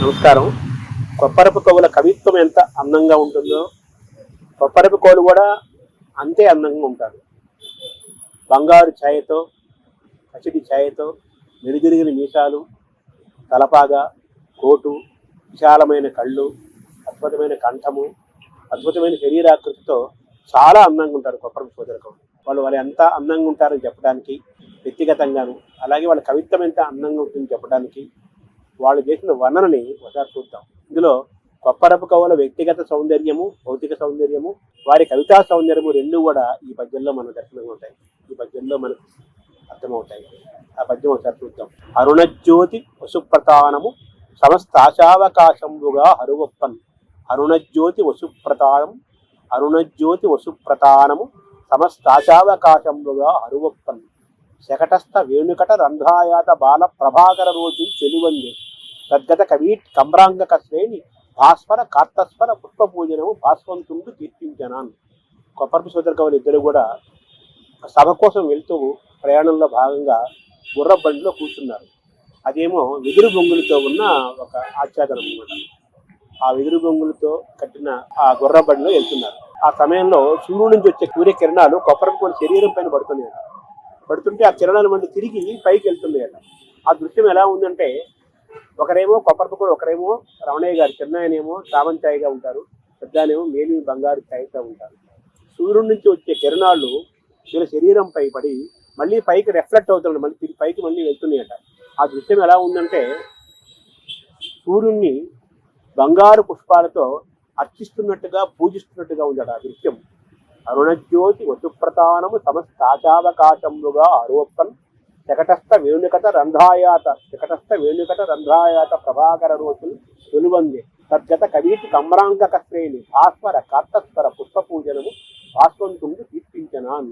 నమస్కారం. కొప్పరపు కవుల కవిత్వం ఎంత అందంగా ఉంటుందో కొప్పరపు కవులు కూడా అంతే అందంగా ఉంటారు. బంగారు ఛాయతో, పసిడి ఛాయతో, మెరుదిరిగిన మీసాలు, తలపాగా, కోటు, విశాలమైన కళ్ళు, అద్భుతమైన కంఠము, అద్భుతమైన శరీరాకృతితో చాలా అందంగా ఉంటారు కొప్పరపు సోదర కవులు. వాళ్ళు ఎంత అందంగా ఉంటారని చెప్పడానికి వ్యక్తిగతంగాను, అలాగే వాళ్ళ కవిత్వం ఎంత అందంగా ఉంటుందని చెప్పడానికి వాళ్ళు చేసిన వర్ణనని ఒకసారి చూద్దాం. ఇందులో కొప్పరపు కవుల వ్యక్తిగత సౌందర్యము, భౌతిక సౌందర్యము, వారి కవితా సౌందర్యము రెండు కూడా ఈ పద్యంలో మనకు దర్శనమవుతాయి, ఈ పద్యంలో మనకు అర్థమవుతాయి. ఆ పద్యం ఒకసారి చూద్దాం. అరుణజ్యోతి వసుప్రతానము సమస్తాశావకాశంబుగా హరువప్పన్. అరుణజ్యోతి వసుప్రతానం, అరుణజ్యోతి వసుప్రతానము సమస్తాశావకాశంబుగా హరువప్పన్. శకటస్థ వేణుకట రంధ్రాయాత బాల ప్రభాకర రోజు చెలువంది తద్గత కవీట్ కమ్రాంగక శ్రేణి భాస్వర కార్తస్వర పుష్ప పూజనము భాస్వంతుండు కీర్తించనాన్. కొప్పరపు సోదర కవులు ఇద్దరు కూడా సభ కోసం వెళ్తూ ప్రయాణంలో భాగంగా గుర్ర బండిలో కూర్చున్నారు. అదేమో వెదురు బొంగులతో ఉన్న ఒక ఆచ్ఛాదనం అనమాట. ఆ వెదురు బొంగులతో కట్టిన ఆ గుర్ర బండిలో వెళ్తున్నారు. ఆ సమయంలో సూర్యుడి నుంచి వచ్చే సూర్యకిరణాలు కొప్పరపు కవుల శరీరం పైన పడుతుంటే ఆ కిరణాలు మళ్ళీ తిరిగి పైకి వెళ్తున్నాయట. ఆ దృశ్యం ఎలా ఉందంటే, ఒకరేమో కొప్పరపు కవులు, ఒకరేమో రమణయ్య గారు, చిన్నాయనేమో చామంచాయిగా ఉంటారు, పెద్దనేమో మేలి బంగారు ఛాయగా ఉంటారు. సూర్యుడి నుంచి వచ్చే కిరణాలు వీళ్ళ శరీరంపై పడి మళ్ళీ పైకి రిఫ్లెక్ట్ అవుతున్నాయి, మళ్ళీ తిరిగి పైకి మళ్ళీ వెళ్తున్నాయట. ఆ దృశ్యం ఎలా ఉందంటే, సూర్యుడిని బంగారు పుష్పాలతో అర్చిస్తున్నట్టుగా, పూజిస్తున్నట్టుగా ఉందట ఆ దృశ్యం. అరుణజ్యోతి వసుప్రతానము సమస్తాచావకాశముగా ఆరోపన్. శకటస్థ వేణుకట రంధ్రాయాత ప్రభాకర రోజులు తొలువంది తద్గత కవీటి కమ్రాంగక శ్రేణి భాస్వర కార్తస్వర పుష్ప పూజనము భాస్వంతుండు కీర్తించనాన్.